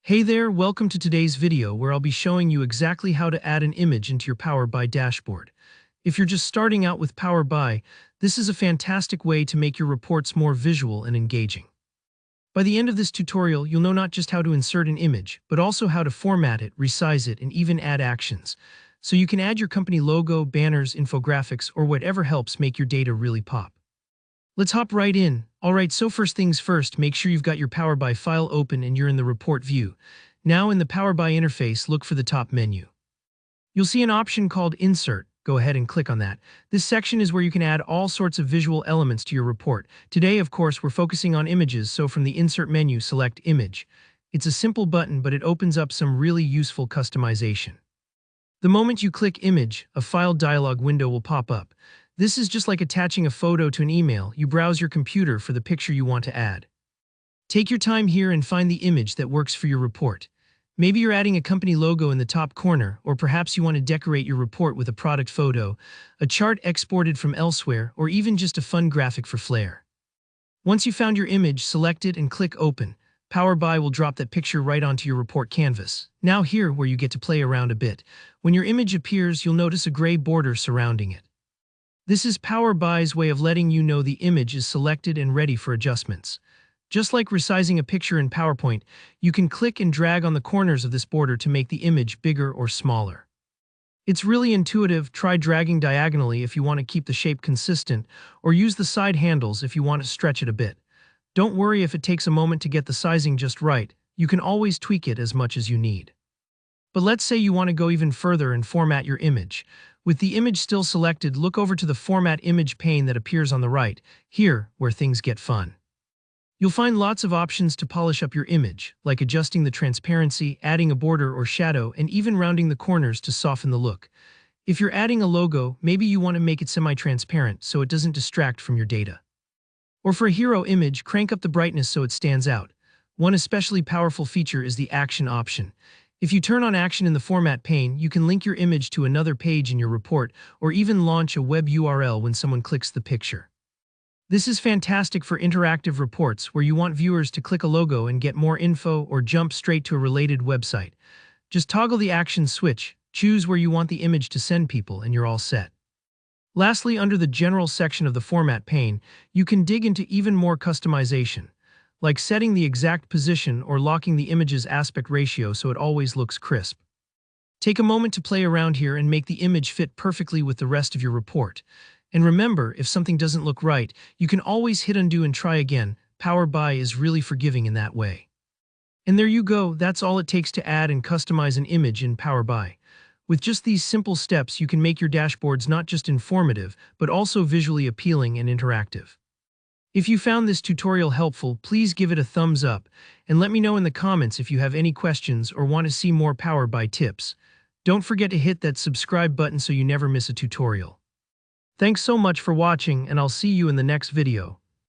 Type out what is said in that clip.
Hey there, welcome to today's video where I'll be showing you exactly how to add an image into your Power BI dashboard. If you're just starting out with Power BI, this is a fantastic way to make your reports more visual and engaging. By the end of this tutorial, you'll know not just how to insert an image, but also how to format it, resize it, and even add actions. So you can add your company logo, banners, infographics, or whatever helps make your data really pop. Let's hop right in. Alright, so first things first, make sure you've got your Power BI file open and you're in the report view. Now in the Power BI interface, look for the top menu. You'll see an option called Insert. Go ahead and click on that. This section is where you can add all sorts of visual elements to your report. Today, of course, we're focusing on images, so from the Insert menu, select Image. It's a simple button, but it opens up some really useful customization. The moment you click Image, a file dialog window will pop up. This is just like attaching a photo to an email. You browse your computer for the picture you want to add. Take your time here and find the image that works for your report. Maybe you're adding a company logo in the top corner, or perhaps you want to decorate your report with a product photo, a chart exported from elsewhere, or even just a fun graphic for flair. Once you found your image, select it and click Open. Power BI will drop that picture right onto your report canvas. Now here, where you get to play around a bit. When your image appears, you'll notice a gray border surrounding it. This is Power BI's way of letting you know the image is selected and ready for adjustments. Just like resizing a picture in PowerPoint, you can click and drag on the corners of this border to make the image bigger or smaller. It's really intuitive. Try dragging diagonally if you want to keep the shape consistent, or use the side handles if you want to stretch it a bit. Don't worry if it takes a moment to get the sizing just right. You can always tweak it as much as you need. But let's say you want to go even further and format your image. With the image still selected, look over to the Format Image pane that appears on the right, here where things get fun. You'll find lots of options to polish up your image, like adjusting the transparency, adding a border or shadow, and even rounding the corners to soften the look. If you're adding a logo, maybe you want to make it semi-transparent so it doesn't distract from your data. Or for a hero image, crank up the brightness so it stands out. One especially powerful feature is the Action option. If you turn on Action in the Format pane, you can link your image to another page in your report, or even launch a web URL when someone clicks the picture. This is fantastic for interactive reports where you want viewers to click a logo and get more info or jump straight to a related website. Just toggle the Action switch, choose where you want the image to send people, and you're all set. Lastly, under the General section of the Format pane, you can dig into even more customization, like setting the exact position or locking the image's aspect ratio so it always looks crisp. Take a moment to play around here and make the image fit perfectly with the rest of your report. And remember, if something doesn't look right, you can always hit undo and try again. Power BI is really forgiving in that way. And there you go, that's all it takes to add and customize an image in Power BI. With just these simple steps, you can make your dashboards not just informative, but also visually appealing and interactive. If you found this tutorial helpful, please give it a thumbs up, and let me know in the comments if you have any questions or want to see more Power BI tips. Don't forget to hit that subscribe button so you never miss a tutorial. Thanks so much for watching, and I'll see you in the next video.